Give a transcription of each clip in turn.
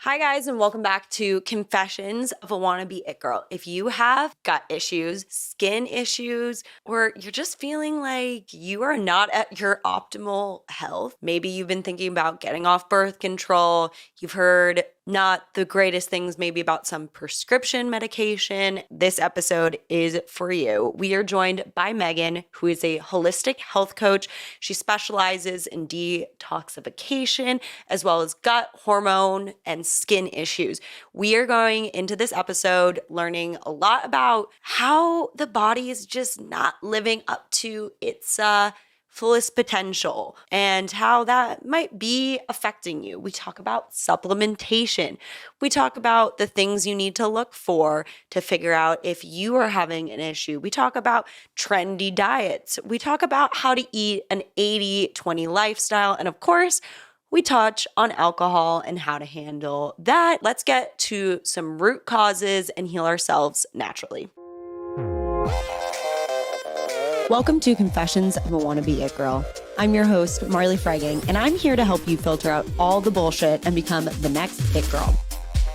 Hi, guys, and welcome back to Confessions of a Wannabe It Girl. If you have gut issues, skin issues, or you're just feeling like you are not at your optimal health, maybe you've been thinking about getting off birth control, you've heard not the greatest things maybe about some prescription medication, this episode is for you. We are joined by Meghan, who is a holistic health coach. She specializes in detoxification as well as gut, hormone, and skin issues. We are going into this episode learning a lot about how the body is just not living up to its fullest potential and how that might be affecting you. We talk about supplementation. We talk about the things you need to look for to figure out if you are having an issue. We talk about trendy diets. We talk about how to eat an 80-20 lifestyle. And of course, we touch on alcohol and how to handle that. Let's get to some root causes and heal ourselves naturally. Welcome to Confessions of a Wannabe It Girl. I'm your host, Marley Fregging, and I'm here to help you filter out all the bullshit and become the next It Girl.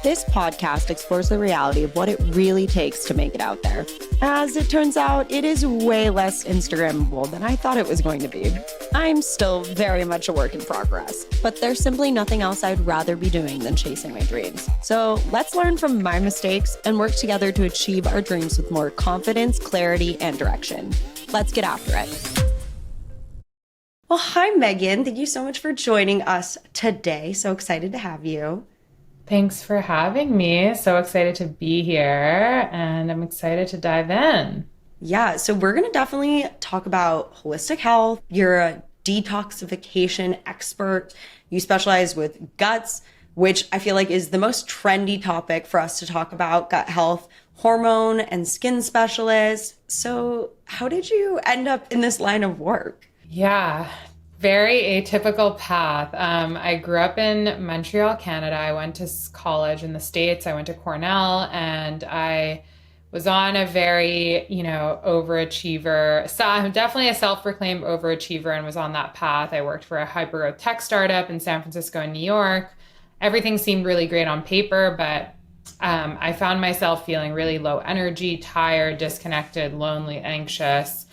This podcast explores the reality of what it really takes to make it out there. As it turns out, it is way less Instagrammable than I thought it was going to be. I'm still very much a work in progress, but there's simply nothing else I'd rather be doing than chasing my dreams. So let's learn from my mistakes and work together to achieve our dreams with more confidence, clarity, and direction. Let's get after it. Well, hi, Meghan. Thank you so much for joining us today. So excited to have you. Thanks for having me. So excited to be here, and I'm excited to dive in. Yeah, so we're going to definitely talk about holistic health. You're a detoxification expert. You specialize with guts, which I feel like is the most trendy topic for us to talk about, gut health, hormone and skin specialist. So how did you end up in this line of work? Yeah, very atypical path. I grew up in Montreal, Canada. I went to college in the States. I went to Cornell, and I was on a very, overachiever. So I'm definitely a self-proclaimed overachiever and was on that path. I worked for a hypergrowth tech startup in San Francisco and New York. Everything seemed really great on paper, but I found myself feeling really low energy, tired, disconnected, lonely, anxious.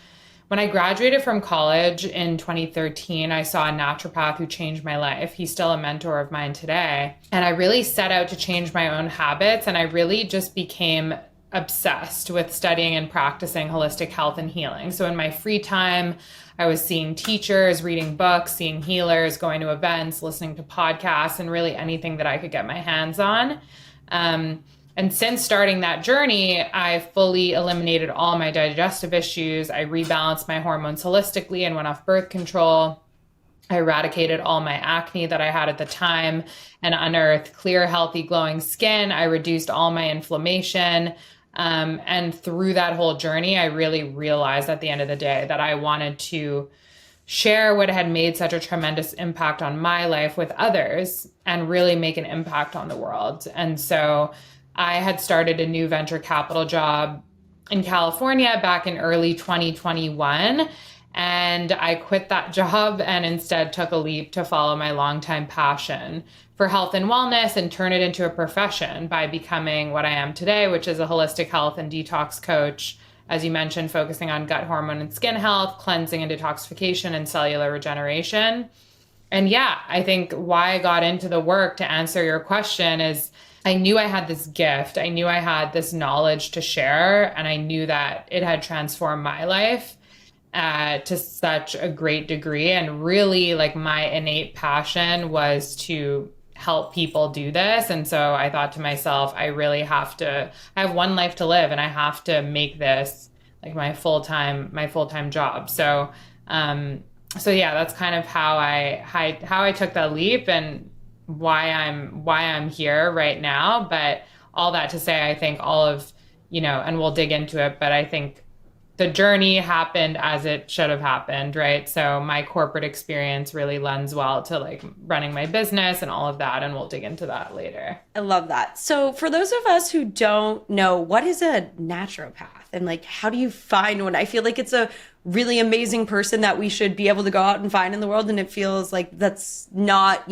When I graduated from college in 2013, I saw a naturopath who changed my life. He's still a mentor of mine today. And I really set out to change my own habits. And I really just became obsessed with studying and practicing holistic health and healing. So in my free time, I was seeing teachers, reading books, seeing healers, going to events, listening to podcasts, and really anything that I could get my hands on. And since starting that journey, I fully eliminated all my digestive issues. I rebalanced my hormones holistically and went off birth control. I eradicated all my acne that I had at the time and unearthed clear, healthy, glowing skin. I reduced all my inflammation. And through that whole journey, I really realized at the end of the day that I wanted to share what had made such a tremendous impact on my life with others and really make an impact on the world. And so I had started a new venture capital job in California back in early 2021. And I quit that job and instead took a leap to follow my longtime passion for health and wellness and turn it into a profession by becoming what I am today, which is a holistic health and detox coach. As you mentioned, focusing on gut, hormone, and skin health, cleansing and detoxification, and cellular regeneration. And yeah, I think why I got into the work, to answer your question, is I knew I had this gift. I knew I had this knowledge to share, and I knew that it had transformed my life to such a great degree. And really, like, my innate passion was to help people do this. And so I thought to myself, I have one life to live, and I have to make this like my full-time job. So yeah, that's kind of how I took that leap and why I'm here right now. But all that to say, I think all of, and we'll dig into it, but I think the journey happened as it should have happened, right? So my corporate experience really lends well to like running my business and all of that, and we'll dig into that later. I love that. So for those of us who don't know, what is a naturopath? And like, how do you find one? I feel like it's a really amazing person that we should be able to go out and find in the world. And it feels like that's not,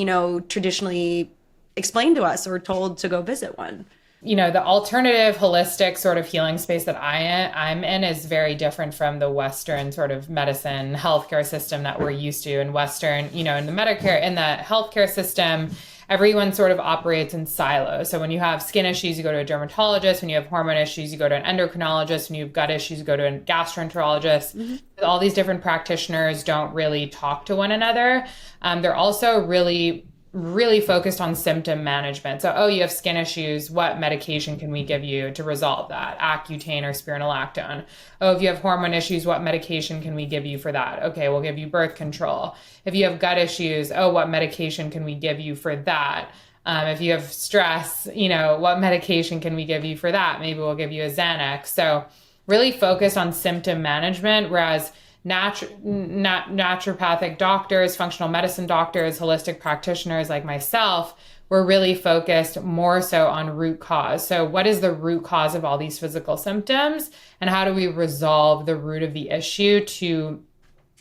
traditionally explained to us or told to go visit one. The alternative holistic sort of healing space that I'm in is very different from the Western sort of medicine healthcare system that we're used to. In Western, in the healthcare system, everyone sort of operates in silos. So when you have skin issues, you go to a dermatologist. When you have hormone issues, you go to an endocrinologist. When you have gut issues, you go to a gastroenterologist. Mm-hmm. All these different practitioners don't really talk to one another. They're also really focused on symptom management. So, you have skin issues. What medication can we give you to resolve that? Accutane or spironolactone. If you have hormone issues, what medication can we give you for that? Okay, we'll give you birth control. If you have gut issues, what medication can we give you for that? If you have stress, what medication can we give you for that? Maybe we'll give you a Xanax. So really focused on symptom management, whereas naturopathic doctors, functional medicine doctors, holistic practitioners like myself, we're really focused more so on root cause. So what is the root cause of all these physical symptoms, and how do we resolve the root of the issue to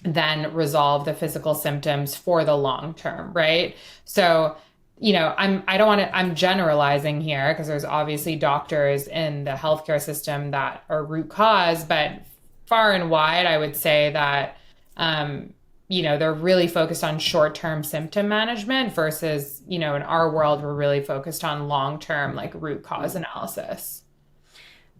then resolve the physical symptoms for the long term, right? So I'm generalizing here because there's obviously doctors in the healthcare system that are root cause, but far and wide, I would say that, they're really focused on short-term symptom management versus, in our world, we're really focused on long-term, like root cause analysis.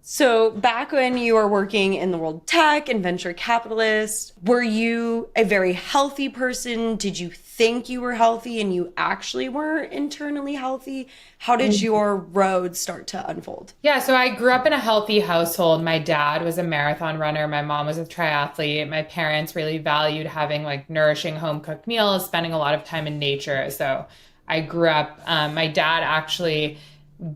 So back when you were working in the world of tech and venture capitalist, were you a very healthy person? Did you think you were healthy and you actually weren't internally healthy? How did your road start to unfold? Yeah, so I grew up in a healthy household. My dad was a marathon runner. My mom was a triathlete. My parents really valued having like nourishing home cooked meals, spending a lot of time in nature. So I grew up, my dad actually,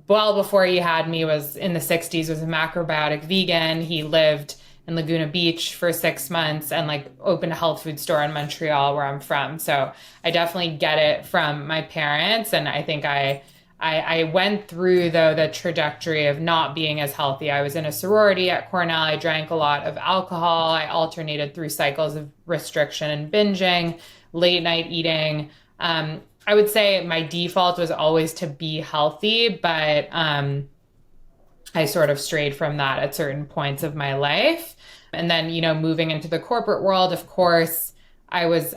well before he had me, was in the 60s, was a macrobiotic vegan. He lived in Laguna Beach for 6 months and like opened a health food store in Montreal, where I'm from. So I definitely get it from my parents. And I think I went through, though, the trajectory of not being as healthy. I was in a sorority at Cornell. I drank a lot of alcohol. I alternated through cycles of restriction and binging, late night eating. I would say my default was always to be healthy, but I sort of strayed from that at certain points of my life. And then, moving into the corporate world, of course, I was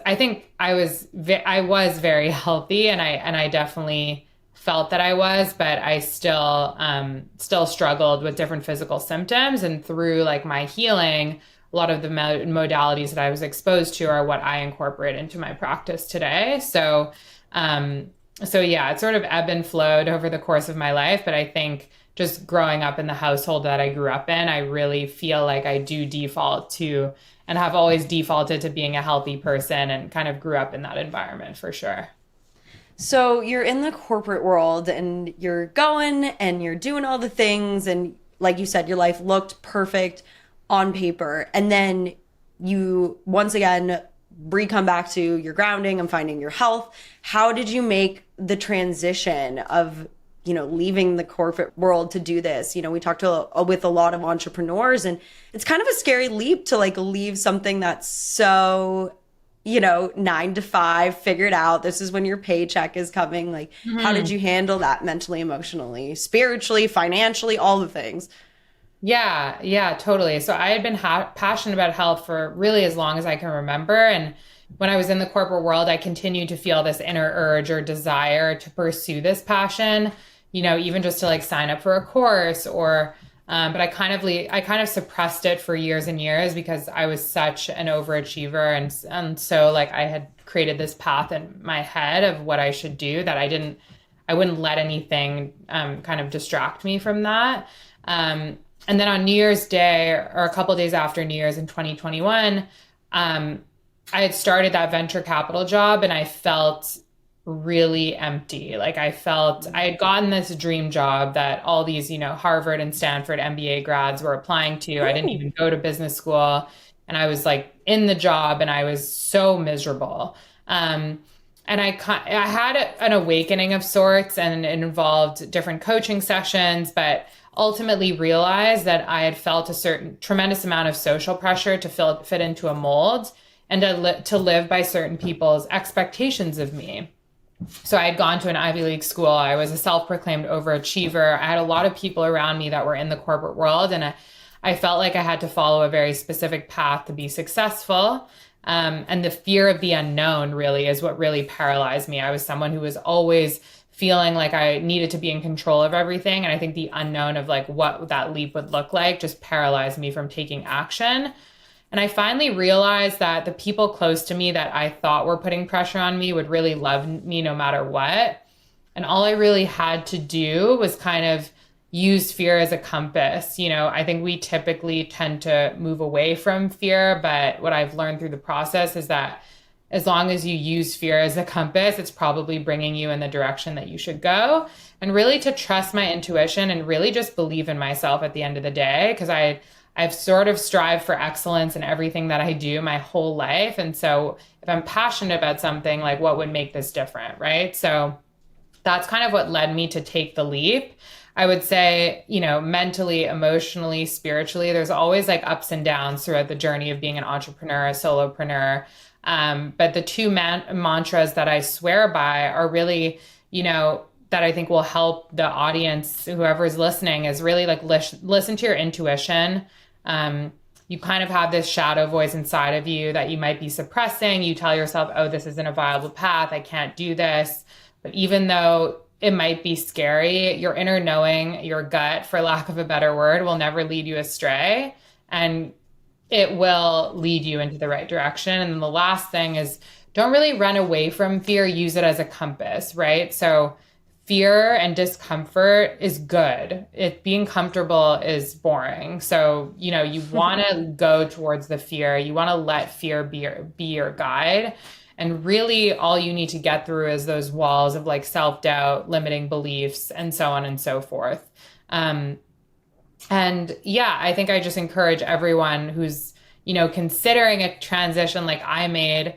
very healthy, and I definitely felt that I was, but I still struggled with different physical symptoms. And through like my healing, a lot of the modalities that I was exposed to are what I incorporate into my practice today. So yeah, it sort of ebbed and flowed over the course of my life. But I think just growing up in the household that I grew up in, I really feel like I do default to, and have always defaulted to, being a healthy person, and kind of grew up in that environment for sure. So you're in the corporate world and you're going and you're doing all the things. And like you said, your life looked perfect on paper. And then you, once again, come back to your grounding and finding your health. How did you make the transition of, leaving the corporate world to do this? We talked with a lot of entrepreneurs, and it's kind of a scary leap to like leave something that's so, 9 to 5, figured out. This is when your paycheck is coming. Like, How did you handle that mentally, emotionally, spiritually, financially, all the things? Yeah, totally. So I had been passionate about health for really as long as I can remember. And when I was in the corporate world, I continued to feel this inner urge or desire to pursue this passion, even just to like sign up for a course or, but I kind of suppressed it for years and years because I was such an overachiever. And so like I had created this path in my head of what I should do that I wouldn't let anything kind of distract me from that. And then on New Year's Day, or a couple of days after New Year's in 2021, I had started that venture capital job, and I felt really empty. Like I had gotten this dream job that all these, Harvard and Stanford MBA grads were applying to. I didn't even go to business school, and I was like in the job, and I was so miserable. And I had an awakening of sorts, and it involved different coaching sessions, but ultimately realized that I had felt a certain tremendous amount of social pressure to fit into a mold, and to live by certain people's expectations of me. So I had gone to an Ivy League school. I was a self-proclaimed overachiever. I had a lot of people around me that were in the corporate world, and I felt like I had to follow a very specific path to be successful. And the fear of the unknown really is what really paralyzed me. I was someone who was always feeling like I needed to be in control of everything. And I think the unknown of like what that leap would look like just paralyzed me from taking action. And I finally realized that the people close to me that I thought were putting pressure on me would really love me no matter what. And all I really had to do was kind of use fear as a compass. I think we typically tend to move away from fear, but what I've learned through the process is that as long as you use fear as a compass, it's probably bringing you in the direction that you should go. And really to trust my intuition and really just believe in myself at the end of the day, because I've sort of strived for excellence in everything that I do my whole life. And so if I'm passionate about something, like what would make this different, right? So that's kind of what led me to take the leap. I would say, mentally, emotionally, spiritually, there's always like ups and downs throughout the journey of being an entrepreneur, a solopreneur. But the two mantras that I swear by are really, that I think will help the audience, whoever is listening, is really like listen to your intuition. You kind of have this shadow voice inside of you that you might be suppressing. You tell yourself, oh, this isn't a viable path. I can't do this. But even though it might be scary, your inner knowing, your gut, for lack of a better word, will never lead you astray. And it will lead you into the right direction. And the last thing is don't really run away from fear. Use it as a compass, right? So fear and discomfort is good. Being comfortable is boring. So, you want to go towards the fear. You want to let fear be your guide. And really all you need to get through is those walls of like self-doubt, limiting beliefs, and so on and so forth. And yeah, I think I just encourage everyone who's, considering a transition like I made.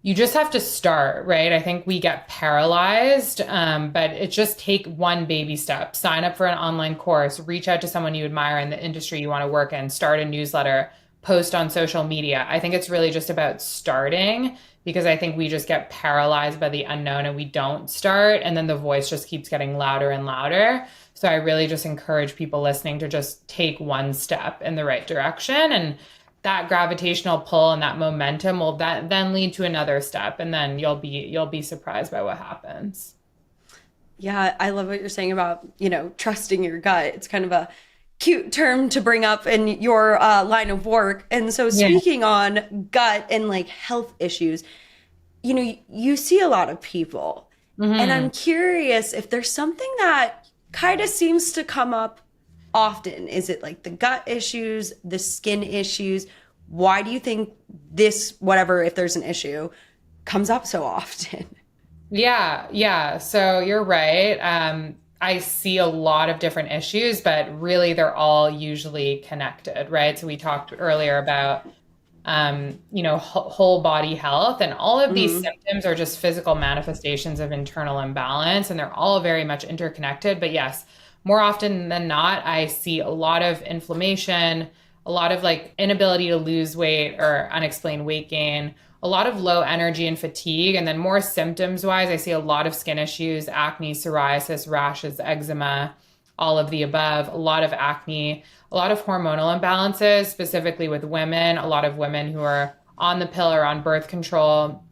You just have to start, right? I think we get paralyzed, but it just take one baby step. Sign up for an online course, reach out to someone you admire in the industry you want to work in, start a newsletter, post on social media. I think it's really just about starting, because I think we just get paralyzed by the unknown and we don't start. And then the voice just keeps getting louder and louder. So I really just encourage people listening to just take one step in the right direction. And that gravitational pull and that momentum will then lead to another step. And then you'll be surprised by what happens. Yeah, I love what you're saying about, trusting your gut. It's kind of a cute term to bring up in your line of work. And so speaking on gut and like health issues, you see a lot of people. And I'm curious if there's something that kind of seems to come up often. Is it like the gut issues, the skin issues? Why do you think this, whatever, if there's an issue, comes up so often? Yeah. So you're right. I see a lot of different issues, but really they're all usually connected, right? So we talked earlier about, whole body health, and all of these symptoms are just physical manifestations of internal imbalance, and they're all very much interconnected. But yes, more often than not, I see a lot of inflammation, a lot of like inability to lose weight or unexplained weight gain, a lot of low energy and fatigue. And then more symptoms wise, I see a lot of skin issues, acne, psoriasis, rashes, eczema, all of the above, a lot of acne, a lot of hormonal imbalances, specifically with women, a lot of women who are on the pill or on birth control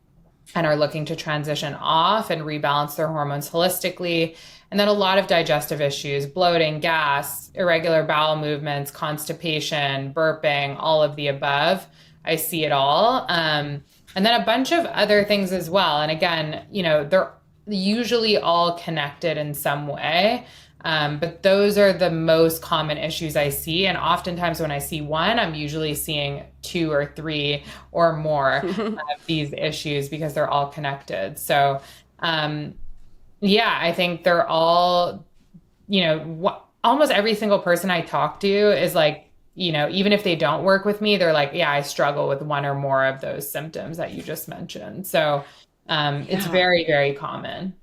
and are looking to transition off and rebalance their hormones holistically. And then a lot of digestive issues, bloating, gas, irregular bowel movements, constipation, burping, all of the above. I see it all. And then a bunch of other things as well. And again, they're usually all connected in some way. But those are the most common issues I see. And oftentimes when I see one, I'm usually seeing two or three or more of these issues because they're all connected. So, yeah, I think they're all, almost every single person I talk to is like, even if they don't work with me, they're like, yeah, I struggle with one or more of those symptoms that you just mentioned. So, it's very, very common.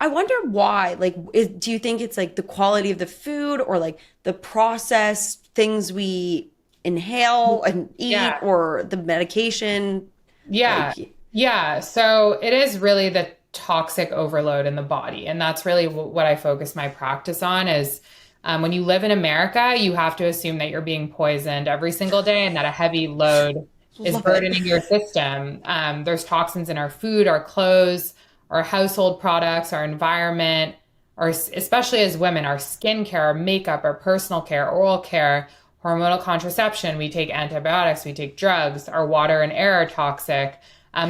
I wonder why. Like, do you think it's like the quality of the food or like the processed things we inhale and eat or the medication? Yeah. So it is really the toxic overload in the body. And that's really what I focus my practice on is when you live in America, you have to assume that you're being poisoned every single day and that a heavy load is Love it. burdening your system. There's toxins in our food, our clothes, our household products, our environment, or especially as women, our skincare, our makeup, our personal care, oral care, hormonal contraception. We take antibiotics, we take drugs, our water and air are toxic.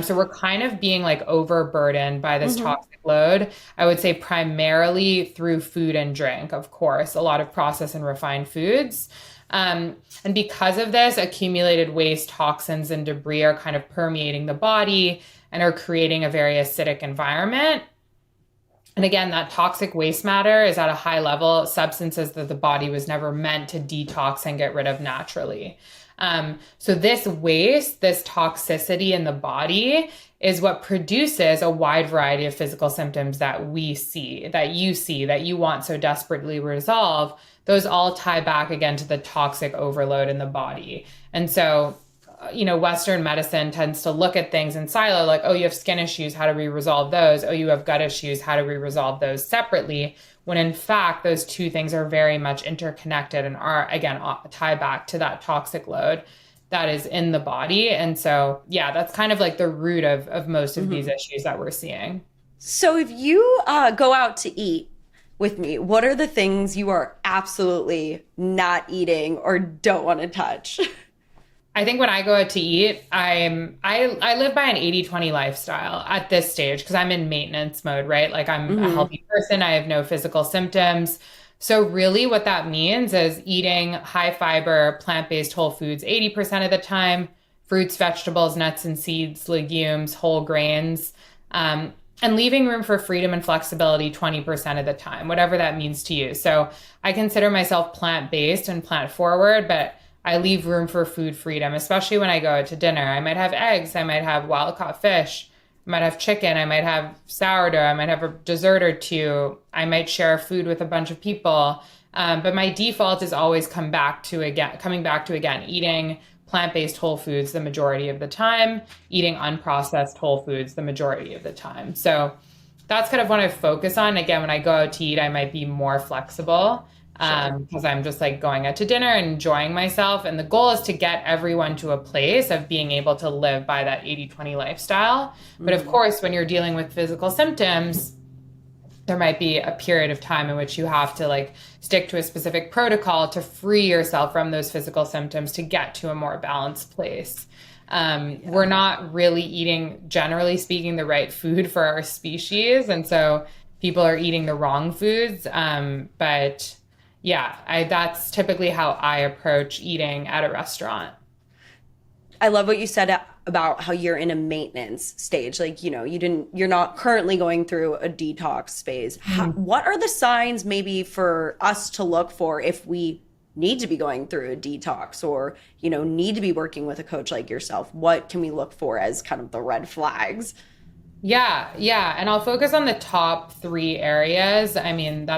So we're kind of being like overburdened by this Hmm. toxic load. I would say primarily through food and drink, of course, a lot of processed and refined foods. And because of this, accumulated waste, toxins, and debris are kind of permeating the body and are creating a very acidic environment. And again, that toxic waste matter is at a high level, substances that the body was never meant to detox and get rid of naturally. So this waste, this toxicity in the body is what produces a wide variety of physical symptoms that we see, that you want so desperately resolve. Those all tie back again to the toxic overload in the body. And so, Western medicine tends to look at things in silo, like, oh, you have skin issues. How do we resolve those? Oh, you have gut issues. How do we resolve those separately? When in fact, those two things are very much interconnected and are, again, tie back to that toxic load that is in the body. And so, yeah, that's kind of like the root of most of these issues that we're seeing. So if you go out to eat with me, what are the things you are absolutely not eating or don't want to touch? I think when I go out to eat, I live by an 80-20 lifestyle at this stage because I'm in maintenance mode, right? Like I'm a Hmm. healthy person, I have no physical symptoms. So really what that means is eating high fiber, plant-based whole foods 80% of the time, fruits, vegetables, nuts and seeds, legumes, whole grains, and leaving room for freedom and flexibility 20% of the time, whatever that means to you. So I consider myself plant-based and plant-forward, but I leave room for food freedom, especially when I go out to dinner. I might have eggs, I might have wild caught fish, I might have chicken, I might have sourdough, I might have a dessert or two. I might share food with a bunch of people. But my default is always coming back to again, eating plant-based whole foods the majority of the time, eating unprocessed whole foods the majority of the time. So that's kind of what I focus on. Again, when I go out to eat, I might be more flexible Sure. because I'm just like going out to dinner and enjoying myself. And the goal is to get everyone to a place of being able to live by that 80-20 lifestyle. But of Hmm. course, when you're dealing with physical symptoms, there might be a period of time in which you have to like stick to a specific protocol to free yourself from those physical symptoms to get to a more balanced place. We're not really eating, generally speaking, the right food for our species. And so people are eating the wrong foods. But yeah, that's typically how I approach eating at a restaurant. I love what you said about how you're in a maintenance stage. Like, you're not currently going through a detox phase. What are the signs maybe for us to look for if we need to be going through a detox or, need to be working with a coach like yourself? What can we look for as kind of the red flags? Yeah, yeah. And I'll focus on the top three areas, that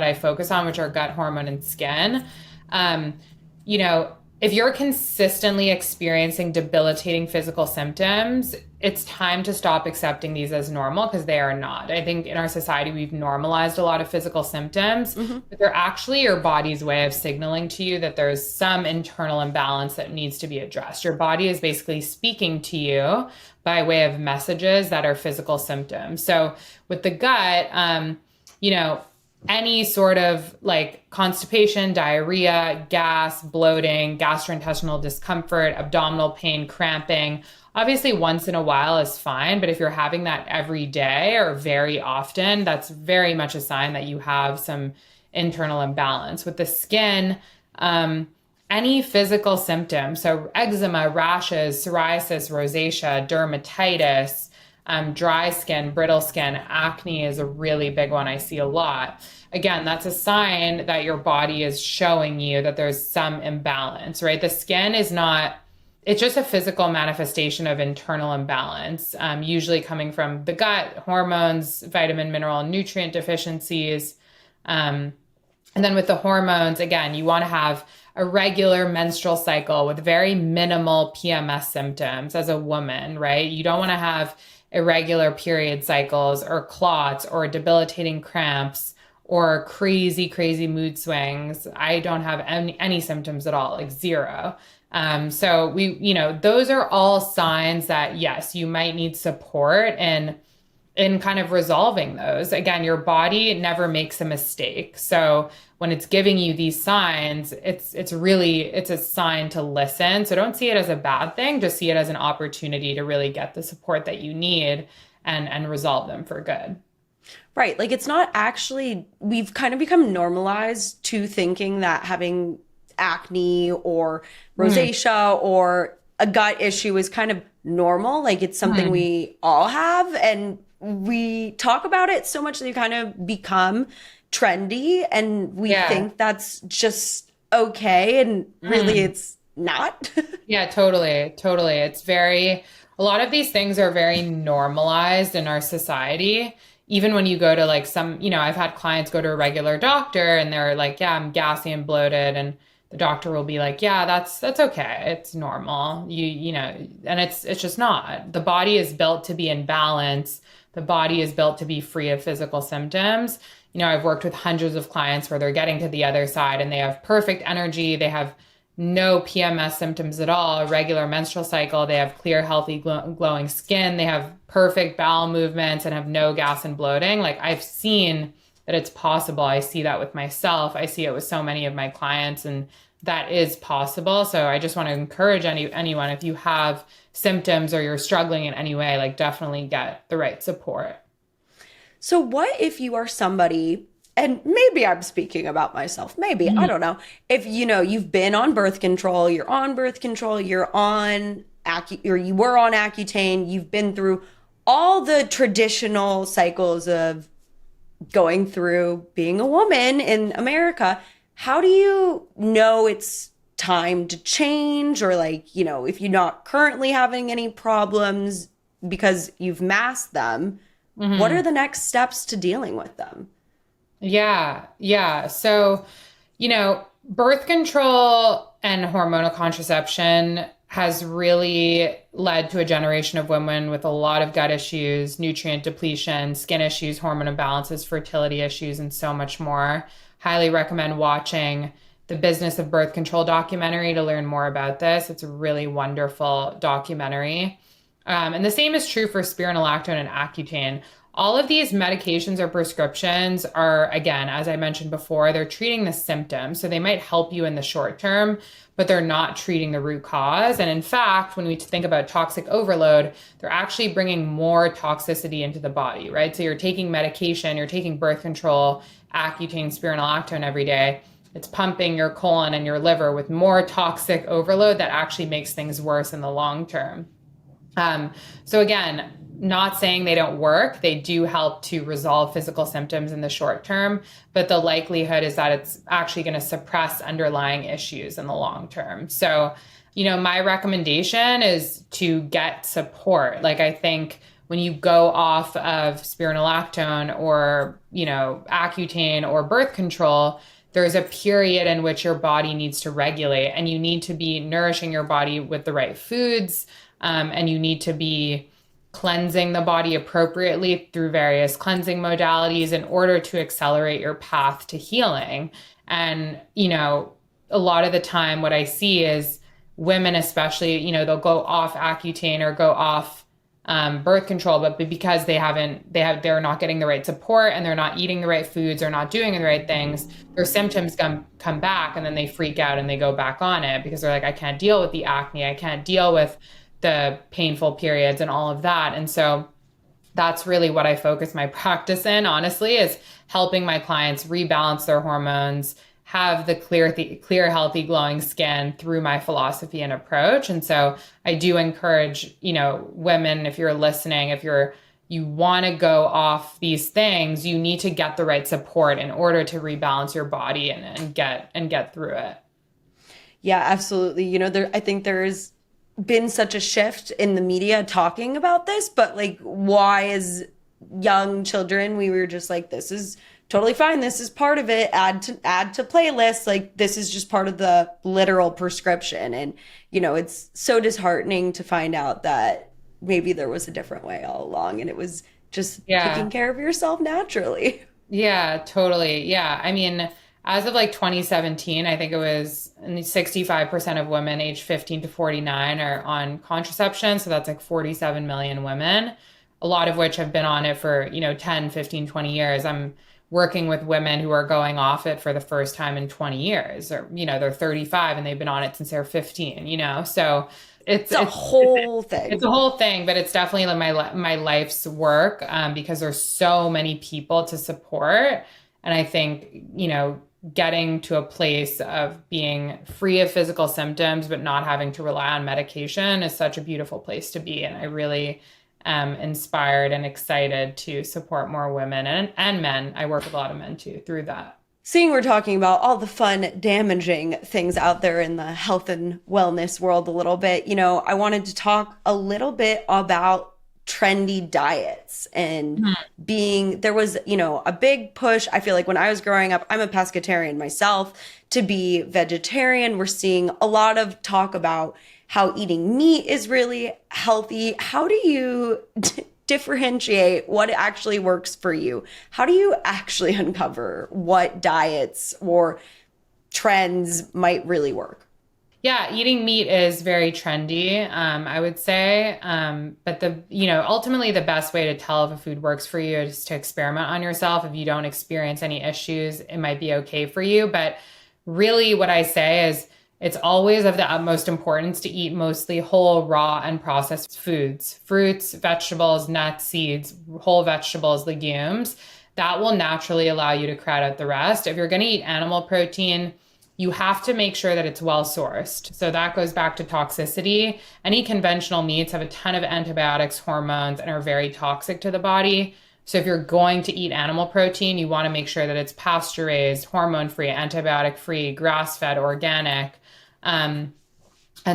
I focus on, which are gut, hormone, and skin. Um, you know, if you're consistently experiencing debilitating physical symptoms, it's time to stop accepting these as normal because they are not. I think in our society, we've normalized a lot of physical symptoms, Hmm. but they're actually your body's way of signaling to you that there's some internal imbalance that needs to be addressed. Your body is basically speaking to you by way of messages that are physical symptoms. So with the gut, you know, any sort of like constipation, diarrhea, gas, bloating, gastrointestinal discomfort, abdominal pain, cramping. Obviously, once in a while is fine, but if you're having that every day or very often, that's very much a sign that you have some internal imbalance. With the skin, any physical symptoms, so eczema, rashes, psoriasis, rosacea, dermatitis, dry skin, brittle skin, acne is a really big one I see a lot. Again, that's a sign that your body is showing you that there's some imbalance, right? The skin is not, it's just a physical manifestation of internal imbalance, usually coming from the gut, hormones, vitamin, mineral, and nutrient deficiencies. And then with the hormones, again, you want to have a regular menstrual cycle with very minimal PMS symptoms as a woman, right? You don't want to have irregular period cycles or clots or debilitating cramps or crazy, crazy mood swings. I don't have any symptoms at all, like zero. So those are all signs that yes, you might need support in kind of resolving those. Again, your body never makes a mistake. So when it's giving you these signs, it's a sign to listen. So don't see it as a bad thing, just see it as an opportunity to really get the support that you need and resolve them for good. Right. Like it's not actually, we've kind of become normalized to thinking that having acne or rosacea or a gut issue is kind of normal. Like it's something we all have. And we talk about it so much that you kind of become trendy and we think that's just okay. And really it's not. Yeah, totally. Totally. A lot of these things are very normalized in our society. Even when you go to like I've had clients go to a regular doctor and they're like, yeah, I'm gassy and bloated. And the doctor will be like, yeah, that's okay. It's normal. And it's just not. The body is built to be in balance. The body is built to be free of physical symptoms. I've worked with hundreds of clients where they're getting to the other side and they have perfect energy. They have no PMS symptoms at all, a regular menstrual cycle. They have clear, healthy, glowing skin. They have perfect bowel movements and have no gas and bloating. Like I've seen that it's possible. I see that with myself. I see it with so many of my clients, and that is possible. So I just want to encourage anyone, if you have symptoms or you're struggling in any way, like definitely get the right support. So what if you are somebody, and maybe I'm speaking about myself, maybe, I don't know. If you've been on birth control, you're on birth control, you're on or you were on Accutane, you've been through all the traditional cycles of going through being a woman in America. How do you know it's time to change, or if you're not currently having any problems because you've masked them, what are the next steps to dealing with them? Yeah. So, birth control and hormonal contraception has really led to a generation of women with a lot of gut issues, nutrient depletion, skin issues, hormone imbalances, fertility issues, and so much more. Highly recommend watching the Business of Birth Control documentary to learn more about this. It's a really wonderful documentary. And the same is true for spironolactone and Accutane. All of these medications or prescriptions are, again, as I mentioned before, they're treating the symptoms. So they might help you in the short term, but they're not treating the root cause. And in fact, when we think about toxic overload, they're actually bringing more toxicity into the body, right? So you're taking medication, you're taking birth control, Accutane, spironolactone every day. It's pumping your colon and your liver with more toxic overload that actually makes things worse in the long term. So again, not saying they don't work. They do help to resolve physical symptoms in the short term, but the likelihood is that it's actually going to suppress underlying issues in the long term. So, my recommendation is to get support. Like I think when you go off of spironolactone or, Accutane or birth control, there's a period in which your body needs to regulate, and you need to be nourishing your body with the right foods, and you need to be cleansing the body appropriately through various cleansing modalities in order to accelerate your path to healing. And, a lot of the time what I see is women, especially, they'll go off Accutane or go off birth control, but because they're not getting the right support and they're not eating the right foods or not doing the right things, their symptoms come back, and then they freak out and they go back on it because they're like, I can't deal with the acne. I can't deal with the painful periods and all of that. And so that's really what I focus my practice in, honestly, is helping my clients rebalance their hormones, have the clear, healthy, glowing skin through my philosophy and approach. And so I do encourage, women, if you're listening, if you want to go off these things, you need to get the right support in order to rebalance your body and get through it. Yeah, absolutely. I think there's been such a shift in the media talking about this, but why as young children we were just like, this is totally fine, this is part of it, add to playlists, this is just part of the literal prescription. And it's so disheartening to find out that maybe there was a different way all along and it was just taking Yeah. care of yourself naturally. Yeah, totally. Yeah. I mean, as of like 2017, I think it was 65% of women aged 15 to 49 are on contraception. So that's like 47 million women, a lot of which have been on it for, 10, 15, 20 years. I'm working with women who are going off it for the first time in 20 years, or, they're 35 and they've been on it since they're 15. So it's, It's a it's, whole it's thing. a whole thing, but it's definitely like my life's work, because there's so many people to support, and I think getting to a place of being free of physical symptoms but not having to rely on medication is such a beautiful place to be, and I really am inspired and excited to support more women and men. I work with a lot of men too through that. Seeing we're talking about all the fun, damaging things out there in the health and wellness world a little bit, I wanted to talk a little bit about trendy diets and there was, a big push. I feel like when I was growing up, I'm a pescatarian myself, to be vegetarian. We're seeing a lot of talk about how eating meat is really healthy. How do you differentiate what actually works for you? How do you actually uncover what diets or trends might really work? Yeah, eating meat is very trendy, I would say. But ultimately the best way to tell if a food works for you is to experiment on yourself. If you don't experience any issues, it might be okay for you. But really what I say is it's always of the utmost importance to eat mostly whole, raw, and processed foods, fruits, vegetables, nuts, seeds, whole vegetables, legumes. That will naturally allow you to crowd out the rest. If you're going to eat animal protein, you have to make sure that it's well sourced. So that goes back to toxicity. Any conventional meats have a ton of antibiotics, hormones, and are very toxic to the body. So if you're going to eat animal protein, you want to make sure that it's pasture raised, hormone free, antibiotic free, grass fed, organic, and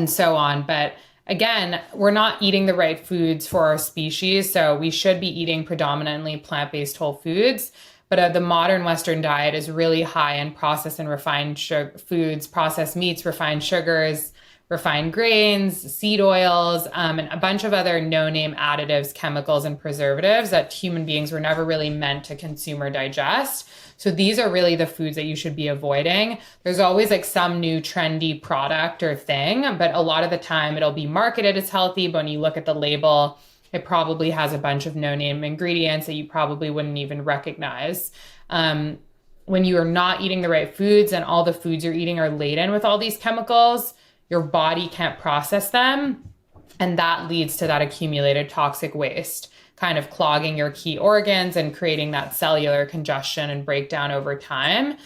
so on. But again, we're not eating the right foods for our species. So we should be eating predominantly plant-based whole foods. But the modern Western diet is really high in processed and refined foods, processed meats, refined sugars, refined grains, seed oils, and a bunch of other no-name additives, chemicals, and preservatives that human beings were never really meant to consume or digest. So these are really the foods that you should be avoiding. There's always like some new trendy product or thing, but a lot of the time it'll be marketed as healthy, but when you look at the label, it probably has a bunch of no-name ingredients that you probably wouldn't even recognize. When you are not eating the right foods and all the foods you're eating are laden with all these chemicals, your body can't process them. And that leads to that accumulated toxic waste, kind of clogging your key organs and creating that cellular congestion and breakdown over time.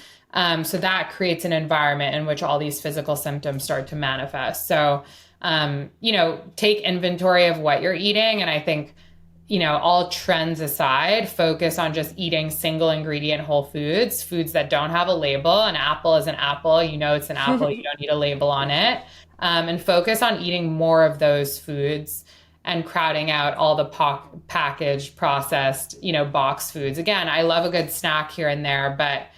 So that creates an environment in which all these physical symptoms start to manifest. So take inventory of what you're eating. And I think, all trends aside, focus on just eating single ingredient whole foods that don't have a label. An apple is an apple. It's an apple. You don't need a label on it. And focus on eating more of those foods and crowding out all the packaged, processed, box foods. Again, I love a good snack here and there, but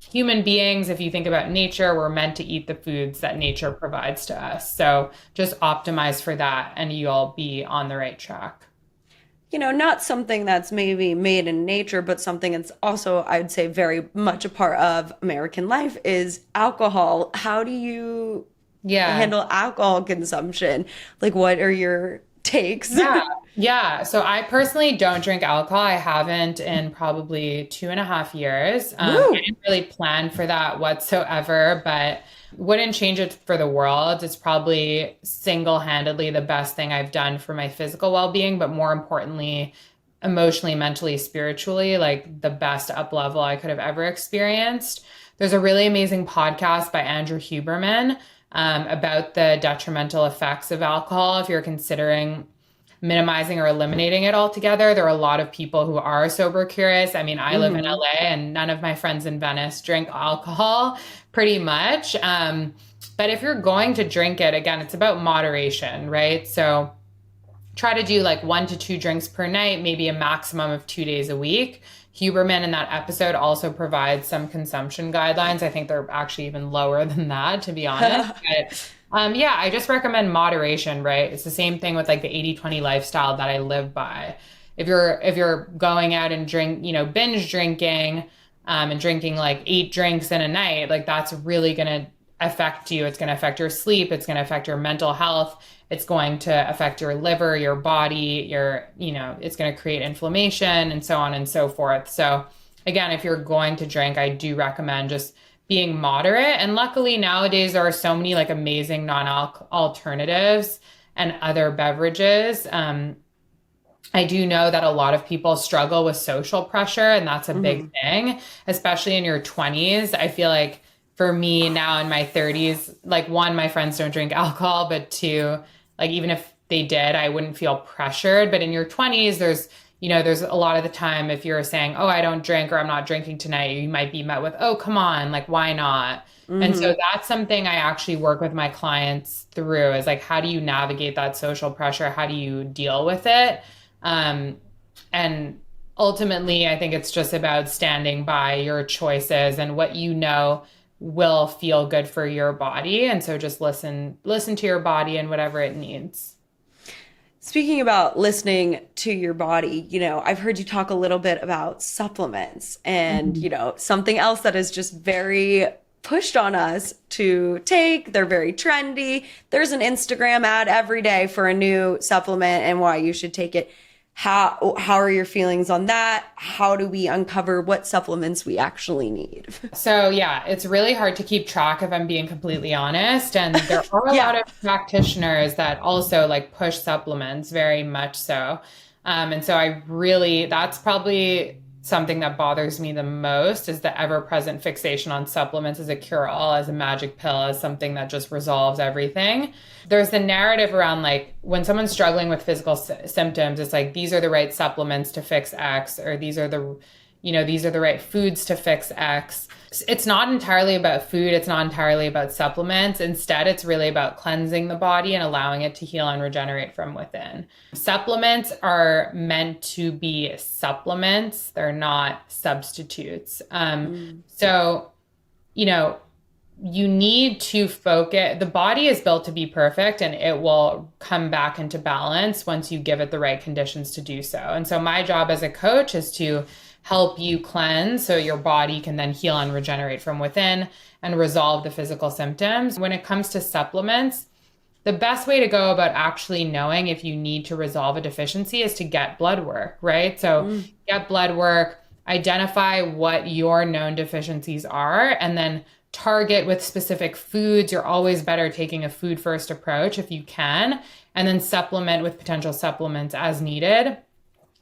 human beings, if you think about nature, we're meant to eat the foods that nature provides to us. So just optimize for that and you'll be on the right track. Not something that's maybe made in nature, but something that's also, I'd say, very much a part of American life is alcohol. How do you handle alcohol consumption? Like, what are your takes? Yeah. So I personally don't drink alcohol. I haven't in probably 2.5 years. I didn't really plan for that whatsoever, but wouldn't change it for the world. It's probably single-handedly the best thing I've done for my physical well-being, but more importantly, emotionally, mentally, spiritually, like the best up level I could have ever experienced. There's a really amazing podcast by Andrew Huberman about the detrimental effects of alcohol. If you're considering minimizing or eliminating it altogether, there are a lot of people who are sober curious. I mean, I live in LA and none of my friends in Venice drink alcohol pretty much. But if you're going to drink it, again, it's about moderation, right? So try to do like 1 to 2 drinks per night, maybe a maximum of 2 days a week. Huberman in that episode also provides some consumption guidelines. I think they're actually even lower than that, to be honest. But yeah, I just recommend moderation, right? It's the same thing with like the 80-20 lifestyle that I live by. If you're going out and binge drinking, and drinking like 8 drinks in a night, like that's really going to affect you. It's going to affect your sleep. It's going to affect your mental health. It's going to affect your liver, your body, it's going to create inflammation and so on and so forth. So again, if you're going to drink, I do recommend just being moderate. And luckily nowadays there are so many like amazing non-alc alternatives and other beverages. I do know that a lot of people struggle with social pressure, and that's a big thing, especially in your 20s. I feel like for me now in my 30s, like one, my friends don't drink alcohol, but two, like even if they did, I wouldn't feel pressured. But in your 20s, there's a lot of the time if you're saying, oh, I don't drink or I'm not drinking tonight, you might be met with, oh, come on, like, why not? And so that's something I actually work with my clients through is like, how do you navigate that social pressure? How do you deal with it? And ultimately, I think it's just about standing by your choices and what you know will feel good for your body. And so just listen to your body and whatever it needs. Speaking about listening to your body, I've heard you talk a little bit about supplements and, something else that is just very pushed on us to take. They're very trendy. There's an Instagram ad every day for a new supplement and why you should take it. How are your feelings on that? How do we uncover what supplements we actually need? So yeah, it's really hard to keep track if I'm being completely honest. And there are a lot of practitioners that also like push supplements very much so. And so that's probably something that bothers me the most is the ever-present fixation on supplements as a cure-all, as a magic pill, as something that just resolves everything. There's the narrative around like when someone's struggling with physical symptoms, it's like, these are the right supplements to fix X, or these are the right foods to fix X. It's not entirely about food. It's not entirely about supplements. Instead, it's really about cleansing the body and allowing it to heal and regenerate from within. Supplements are meant to be supplements. They're not substitutes. So, you need to focus. The body is built to be perfect, and it will come back into balance once you give it the right conditions to do so. And so my job as a coach is to help you cleanse so your body can then heal and regenerate from within and resolve the physical symptoms. When it comes to supplements, the best way to go about actually knowing if you need to resolve a deficiency is to get blood work, right? So get blood work, identify what your known deficiencies are, and then target with specific foods. You're always better taking a food first approach if you can, and then supplement with potential supplements as needed.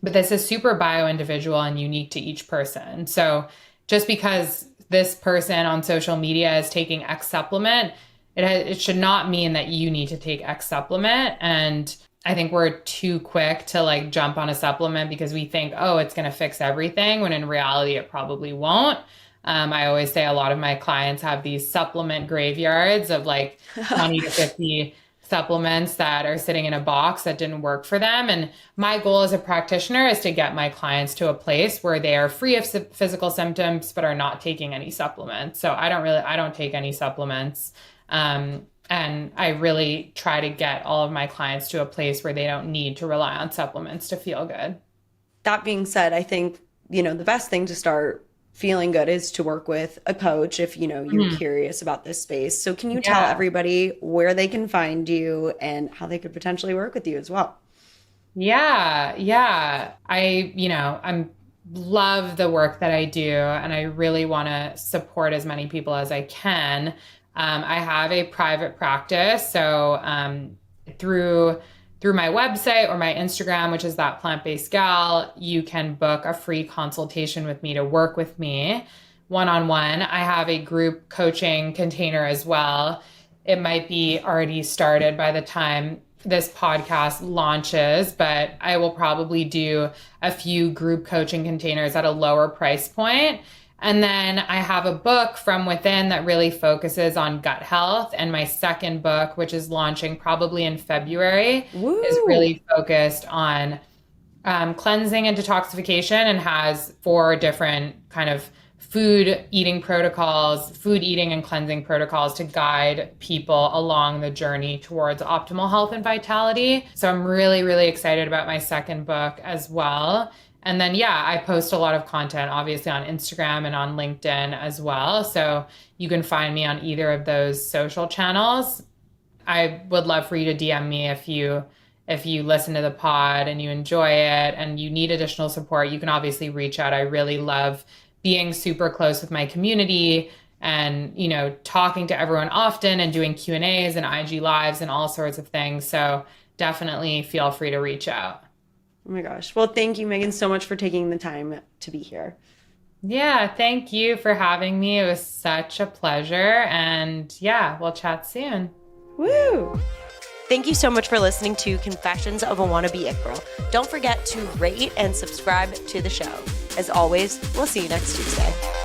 But this is super bio-individual and unique to each person. So just because this person on social media is taking X supplement, it should not mean that you need to take X supplement. And I think we're too quick to like jump on a supplement because we think, oh, it's going to fix everything, when in reality, it probably won't. I always say a lot of my clients have these supplement graveyards of like 20 to 50 supplements that are sitting in a box that didn't work for them. And my goal as a practitioner is to get my clients to a place where they are free of physical symptoms, but are not taking any supplements. So I don't take any supplements. And I really try to get all of my clients to a place where they don't need to rely on supplements to feel good. That being said, I think, the best thing to start feeling good is to work with a coach if, you're curious about this space. So can you tell everybody where they can find you and how they could potentially work with you as well? Yeah. I love the work that I do, and I really want to support as many people as I can. I have a private practice. So through my website or my Instagram, which is That Plant-Based Gal, you can book a free consultation with me to work with me one-on-one. I have a group coaching container as well. It might be already started by the time this podcast launches, but I will probably do a few group coaching containers at a lower price point. And then I have a book From Within that really focuses on gut health. And my second book, which is launching probably in February, is really focused on cleansing and detoxification, and has 4 different kind of food eating and cleansing protocols to guide people along the journey towards optimal health and vitality. So I'm really, really excited about my second book as well. And then, yeah, I post a lot of content, obviously on Instagram and on LinkedIn as well. So you can find me on either of those social channels. I would love for you to DM me if you listen to the pod and you enjoy it and you need additional support. You can obviously reach out. I really love being super close with my community and, talking to everyone often and doing Q&As and IG lives and all sorts of things. So definitely feel free to reach out. Oh my gosh. Well, thank you, Meghan, so much for taking the time to be here. Yeah, thank you for having me. It was such a pleasure. And yeah, we'll chat soon. Woo! Thank you so much for listening to Confessions of a Wannabe It Girl. Don't forget to rate and subscribe to the show. As always, we'll see you next Tuesday.